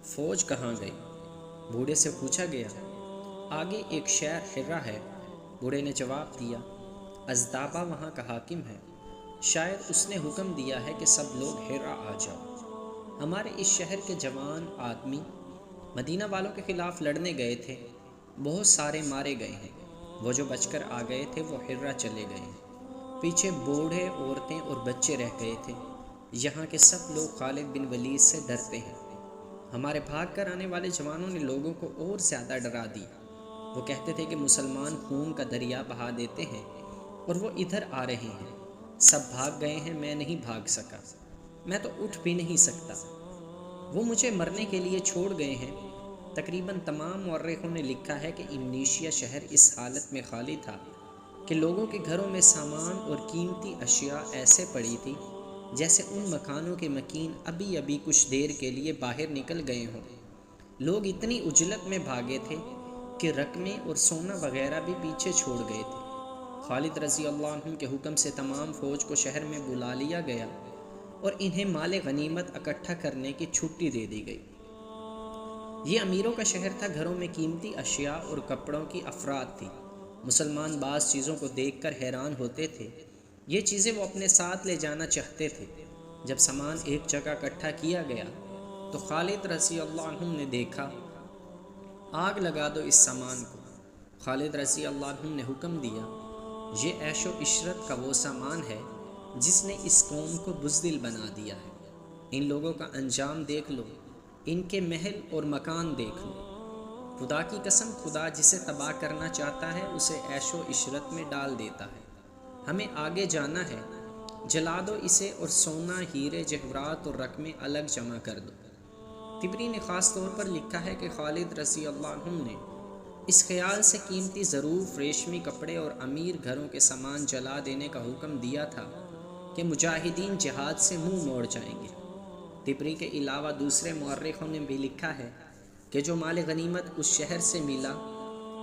فوج کہاں گئی؟ بوڑھے سے پوچھا گیا۔ آگے ایک شہر حرہ ہے، بوڑھے نے جواب دیا۔ ازدابہ وہاں کا حاکم ہے، شاید اس نے حکم دیا ہے کہ سب لوگ حرہ آ جاؤ۔ ہمارے اس شہر کے جوان آدمی مدینہ والوں کے خلاف لڑنے گئے تھے، بہت سارے مارے گئے ہیں۔ وہ جو بچ کر آ گئے تھے وہ حرہ چلے گئے ہیں، پیچھے بوڑھے، عورتیں اور بچے رہ گئے تھے۔ یہاں کے سب لوگ خالد بن ولید سے ڈرتے ہیں۔ ہمارے بھاگ کر آنے والے جوانوں نے لوگوں کو اور زیادہ ڈرا دیا۔ وہ کہتے تھے کہ مسلمان خون کا دریا بہا دیتے ہیں اور وہ ادھر آ رہے ہیں۔ سب بھاگ گئے ہیں، میں نہیں بھاگ سکا، میں تو اٹھ بھی نہیں سکتا۔ وہ مجھے مرنے کے لیے چھوڑ گئے ہیں۔ تقریباً تمام مورخوں نے لکھا ہے کہ امنیشیا شہر اس حالت میں خالی تھا کہ لوگوں کے گھروں میں سامان اور قیمتی اشیاء ایسے پڑی تھی جیسے ان مکانوں کے مکین ابھی ابھی کچھ دیر کے لیے باہر نکل گئے ہوں۔ لوگ اتنی عجلت میں بھاگے تھے کہ رقمیں اور سونا وغیرہ بھی پیچھے چھوڑ گئے تھے۔ خالد رضی اللہ عنہ کے حکم سے تمام فوج کو شہر میں بلا لیا گیا اور انہیں مال غنیمت اکٹھا کرنے کی چھٹی دے دی گئی۔ یہ امیروں کا شہر تھا، گھروں میں قیمتی اشیاء اور کپڑوں کی افراد تھی۔ مسلمان بعض چیزوں کو دیکھ کر حیران ہوتے تھے، یہ چیزیں وہ اپنے ساتھ لے جانا چاہتے تھے۔ جب سامان ایک جگہ اکٹھا کیا گیا تو خالد رضی اللہ عنہ نے دیکھا، آگ لگا دو اس سامان کو۔ خالد رضی اللہ عنہ نے حکم دیا، یہ عیش و عشرت کا وہ سامان ہے جس نے اس قوم کو بزدل بنا دیا ہے۔ ان لوگوں کا انجام دیکھ لو، ان کے محل اور مکان دیکھ لو۔ خدا کی قسم، خدا جسے تباہ کرنا چاہتا ہے اسے عیش و عشرت میں ڈال دیتا ہے۔ ہمیں آگے جانا ہے، جلا دو اسے اور سونا، ہیرے جواہرات اور رقمیں الگ جمع کر دو۔ طبری نے خاص طور پر لکھا ہے کہ خالد رضی اللہ عنہ نے اس خیال سے قیمتی ظروف، ریشمی کپڑے اور امیر گھروں کے سامان جلا دینے کا حکم دیا تھا کہ مجاہدین جہاد سے منہ موڑ جائیں گے۔ طبری کے علاوہ دوسرے مورخوں نے بھی لکھا ہے کہ جو مال غنیمت اس شہر سے ملا،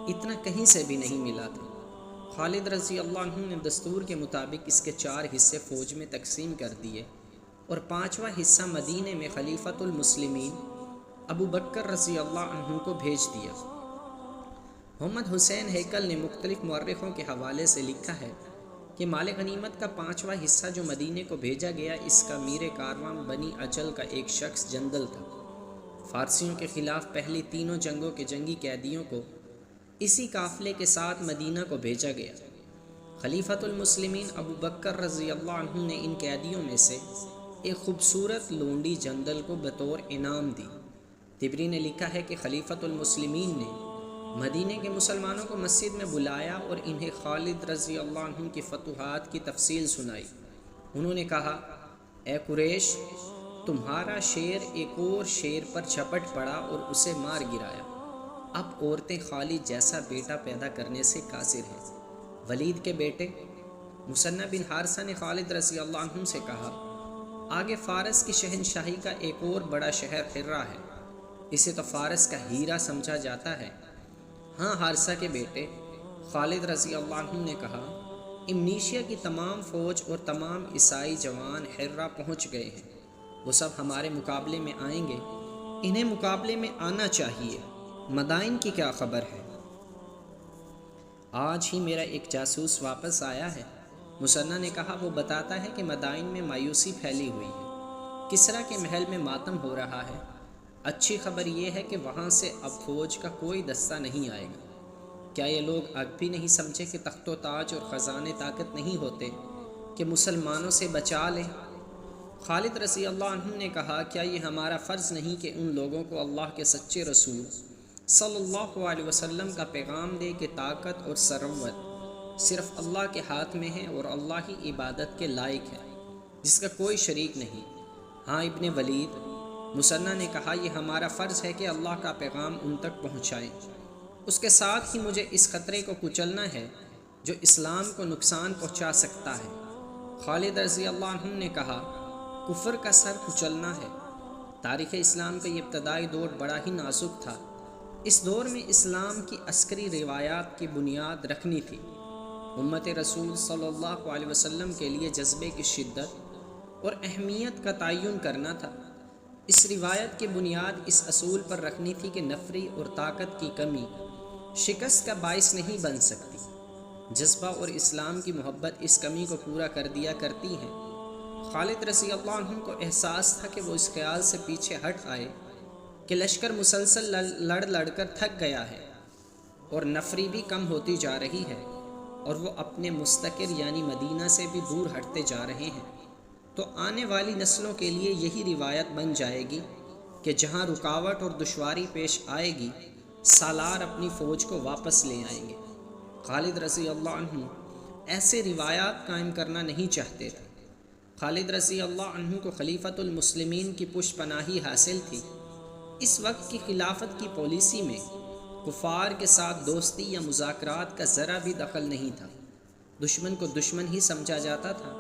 اتنا کہیں سے بھی نہیں ملا تھا۔ خالد رضی اللہ عنہ نے دستور کے مطابق اس کے 4 حصے فوج میں تقسیم کر دیے اور 5واں حصہ مدینے میں خلیفۃ المسلمین ابو بکر رضی اللہ عنہ کو بھیج دیا۔ محمد حسین ہیکل نے مختلف مورخوں کے حوالے سے لکھا ہے کہ مال غنیمت کا 5واں حصہ جو مدینے کو بھیجا گیا، اس کا میر کارواں بنی اجل کا ایک شخص جندل تھا۔ فارسیوں کے خلاف پہلی تینوں جنگوں کے جنگی قیدیوں کو اسی قافلے کے ساتھ مدینہ کو بھیجا گیا۔ خلیفۃ المسلمین ابو بکر رضی اللہ عنہ نے ان قیدیوں میں سے ایک خوبصورت لونڈی جندل کو بطور انعام دی۔ طبری نے لکھا ہے کہ خلیفۃ المسلمین نے مدینے کے مسلمانوں کو مسجد میں بلایا اور انہیں خالد رضی اللہ عنہ کی فتوحات کی تفصیل سنائی۔ انہوں نے کہا، اے قریش، تمہارا شیر ایک اور شیر پر جھپٹ پڑا اور اسے مار گرایا۔ اب عورتیں خالد جیسا بیٹا پیدا کرنے سے قاصر ہیں۔ ولید کے بیٹے مثنہ بن حارثہ نے خالد رضی اللہ عنہ سے کہا، آگے فارس کی شہنشاہی کا ایک اور بڑا شہر حرہ ہے، اسے تو فارس کا ہیرا سمجھا جاتا ہے۔ ہاں حارثہ کے بیٹے، خالد رضی اللہ عنہ نے کہا، امنیشیا کی تمام فوج اور تمام عیسائی جوان حرہ پہنچ گئے ہیں، وہ سب ہمارے مقابلے میں آئیں گے، انہیں مقابلے میں آنا چاہیے۔ مدائن کی کیا خبر ہے؟ آج ہی میرا ایک جاسوس واپس آیا ہے، مثنہ نے کہا۔ وہ بتاتا ہے کہ مدائن میں مایوسی پھیلی ہوئی ہے، کسریٰ کے محل میں ماتم ہو رہا ہے۔ اچھی خبر یہ ہے کہ وہاں سے اب فوج کا کوئی دستہ نہیں آئے گا۔ کیا یہ لوگ اب بھی نہیں سمجھے کہ تخت و تاج اور خزانے طاقت نہیں ہوتے کہ مسلمانوں سے بچا لیں؟ خالد رضی اللہ عنہ نے کہا، کیا یہ ہمارا فرض نہیں کہ ان لوگوں کو اللہ کے سچے رسول صلی اللہ علیہ وسلم کا پیغام دے کہ طاقت اور ثروت صرف اللہ کے ہاتھ میں ہے اور اللہ ہی عبادت کے لائق ہے، جس کا کوئی شریک نہیں۔ ہاں ابن ولید، مثنہ نے کہا، یہ ہمارا فرض ہے کہ اللہ کا پیغام ان تک پہنچائیں، اس کے ساتھ ہی مجھے اس خطرے کو کچلنا ہے جو اسلام کو نقصان پہنچا سکتا ہے۔ خالد رضی اللہ عنہ نے کہا، کفر کا سر کچلنا ہے۔ تاریخ اسلام کا یہ ابتدائی دور بڑا ہی نازک تھا۔ اس دور میں اسلام کی عسکری روایات کی بنیاد رکھنی تھی۔ امت رسول صلی اللہ علیہ وسلم کے لیے جذبے کی شدت اور اہمیت کا تعین کرنا تھا۔ اس روایت کی بنیاد اس اصول پر رکھنی تھی کہ نفری اور طاقت کی کمی شکست کا باعث نہیں بن سکتی۔ جذبہ اور اسلام کی محبت اس کمی کو پورا کر دیا کرتی ہیں۔ خالد رضی اللہ عنہ کو احساس تھا کہ وہ اس خیال سے پیچھے ہٹ آئے کہ لشکر مسلسل لڑ لڑ کر تھک گیا ہے اور نفری بھی کم ہوتی جا رہی ہے اور وہ اپنے مستقر یعنی مدینہ سے بھی دور ہٹتے جا رہے ہیں، تو آنے والی نسلوں کے لیے یہی روایت بن جائے گی کہ جہاں رکاوٹ اور دشواری پیش آئے گی، سالار اپنی فوج کو واپس لے آئیں گے۔ خالد رضی اللہ عنہ ایسے روایات قائم کرنا نہیں چاہتے تھے۔ خالد رضی اللہ عنہ کو خلیفۃ المسلمین کی پشت پناہی حاصل تھی۔ اس وقت کی خلافت کی پالیسی میں کفار کے ساتھ دوستی یا مذاکرات کا ذرا بھی دخل نہیں تھا۔ دشمن کو دشمن ہی سمجھا جاتا تھا۔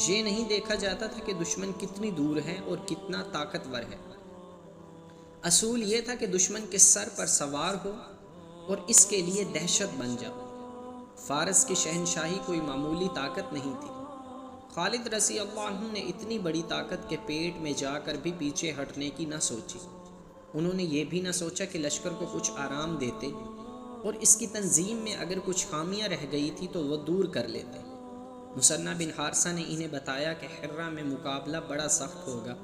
یہ نہیں دیکھا جاتا تھا کہ دشمن کتنی دور ہے اور کتنا طاقتور ہے۔ اصول یہ تھا کہ دشمن کے سر پر سوار ہو اور اس کے لیے دہشت بن جاؤ۔ فارس کی شہنشاہی کوئی معمولی طاقت نہیں تھی۔ خالد رضی اللہ عنہ نے اتنی بڑی طاقت کے پیٹ میں جا کر بھی پیچھے ہٹنے کی نہ سوچی۔ انہوں نے یہ بھی نہ سوچا کہ لشکر کو کچھ آرام دیتے اور اس کی تنظیم میں اگر کچھ خامیاں رہ گئی تھی تو وہ دور کر لیتے۔ مثنہ بن حارثہ نے انہیں بتایا کہ حرہ میں مقابلہ بڑا سخت ہوگا،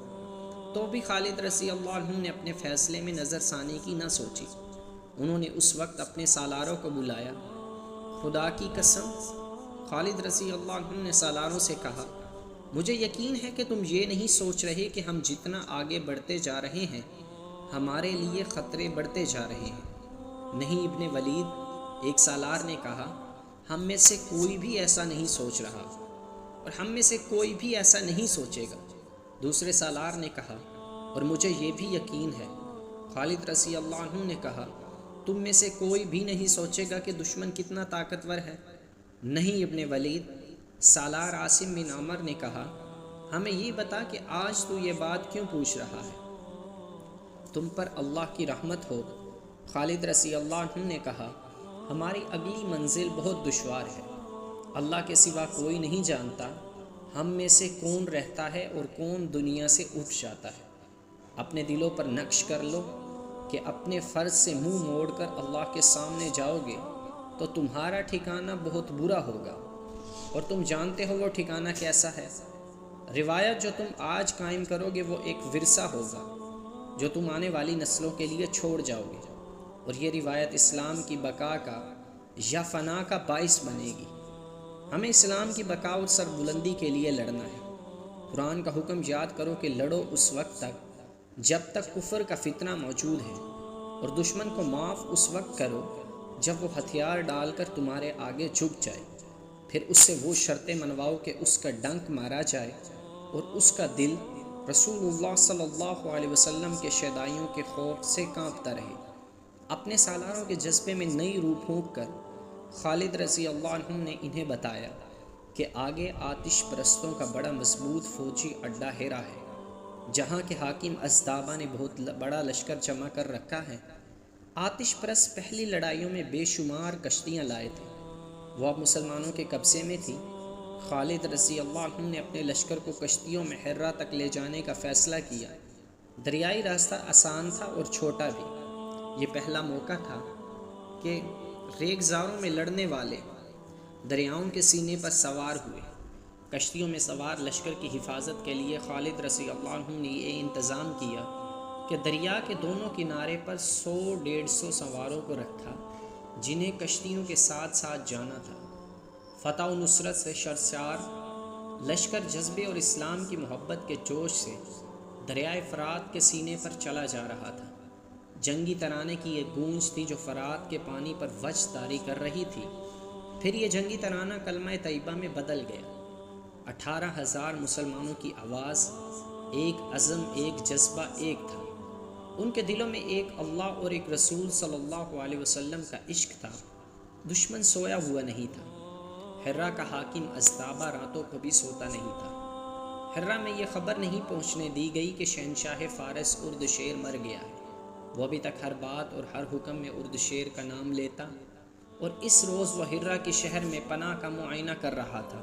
تو بھی خالد رضی اللہ عنہ نے اپنے فیصلے میں نظر ثانی کی نہ سوچی۔ انہوں نے اس وقت اپنے سالاروں کو بلایا۔ خدا کی قسم، خالد رضی اللہ عنہ نے سالاروں سے کہا، مجھے یقین ہے کہ تم یہ نہیں سوچ رہے کہ ہم جتنا آگے بڑھتے جا رہے ہیں ہمارے لیے خطرے بڑھتے جا رہے ہیں۔ نہیں ابن ولید، ایک سالار نے کہا، ہم میں سے کوئی بھی ایسا نہیں سوچ رہا اور ہم میں سے کوئی بھی ایسا نہیں سوچے گا۔ دوسرے سالار نے کہا، اور مجھے یہ بھی یقین ہے۔ خالد رضی اللہ عنہ نے کہا، تم میں سے کوئی بھی نہیں سوچے گا کہ دشمن کتنا طاقتور ہے۔ نہیں ابن ولید، سالار عاصم بن عمر نے کہا، ہمیں یہ بتا کہ آج تو یہ بات کیوں پوچھ رہا ہے؟ تم پر اللہ کی رحمت ہو۔ خالد رضی اللہ عنہ نے کہا، ہماری اگلی منزل بہت دشوار ہے۔ اللہ کے سوا کوئی نہیں جانتا ہم میں سے کون رہتا ہے اور کون دنیا سے اٹھ جاتا ہے۔ اپنے دلوں پر نقش کر لو کہ اپنے فرض سے منہ موڑ کر اللہ کے سامنے جاؤ گے تو تمہارا ٹھکانہ بہت برا ہوگا، اور تم جانتے ہو وہ ٹھکانہ کیسا ہے۔ روایت جو تم آج قائم کرو گے وہ ایک ورثہ ہوگا جو تم آنے والی نسلوں کے لیے چھوڑ جاؤ گے، اور یہ روایت اسلام کی بقا کا یا فنا کا باعث بنے گی۔ ہمیں اسلام کی بقا اور سربلندی کے لیے لڑنا ہے۔ قرآن کا حکم یاد کرو کہ لڑو اس وقت تک جب تک کفر کا فتنہ موجود ہے، اور دشمن کو معاف اس وقت کرو جب وہ ہتھیار ڈال کر تمہارے آگے جھک جائے۔ پھر اس سے وہ شرطیں منواؤ کہ اس کا ڈنک مارا جائے اور اس کا دل رسول اللہ صلی اللہ علیہ وسلم کے شیدائیوں کے خوف سے کانپتا رہے۔ اپنے سالاروں کے جذبے میں نئی روح پھونک کر خالد رضی اللہ عنہ نے انہیں بتایا کہ آگے آتش پرستوں کا بڑا مضبوط فوجی اڈا ہیرا ہے، جہاں کے حاکم ازدابہ نے بہت بڑا لشکر جمع کر رکھا ہے۔ آتش پرست پہلی لڑائیوں میں بے شمار کشتیاں لائے تھے، وہ اب مسلمانوں کے قبضے میں تھی۔ خالد رضی اللہ عنہ نے اپنے لشکر کو کشتیوں میں حرہ تک لے جانے کا فیصلہ کیا۔ دریائی راستہ آسان تھا اور چھوٹا بھی۔ یہ پہلا موقع تھا کہ ریگزاروں میں لڑنے والے دریاؤں کے سینے پر سوار ہوئے۔ کشتیوں میں سوار لشکر کی حفاظت کے لیے خالد رضی اللہ عنہ نے یہ انتظام کیا کہ دریا کے دونوں کنارے پر 100-150 سواروں کو رکھا جنہیں کشتیوں کے ساتھ ساتھ جانا تھا۔ فتح و نصرت سے سرشار لشکر جذبے اور اسلام کی محبت کے جوش سے دریائے فرات کے سینے پر چلا جا رہا تھا۔ جنگی ترانے کی ایک گونج تھی جو فرات کے پانی پر وجد طاری کر رہی تھی۔ پھر یہ جنگی ترانہ کلمہ طیبہ میں بدل گیا۔ 18,000 مسلمانوں کی آواز، ایک عزم، ایک جذبہ، ایک تھا۔ ان کے دلوں میں ایک اللہ اور ایک رسول صلی اللہ علیہ وسلم کا عشق تھا۔ دشمن سویا ہوا نہیں تھا۔ حرہ کا حاکم ازدابہ راتوں کو بھی سوتا نہیں تھا۔ حرہ میں یہ خبر نہیں پہنچنے دی گئی کہ شہنشاہ فارس اردشیر مر گیا ہے۔ وہ ابھی تک ہر بات اور ہر حکم میں اردشیر کا نام لیتا، اور اس روز وہ حرہ کے شہر میں پناہ کا معائنہ کر رہا تھا۔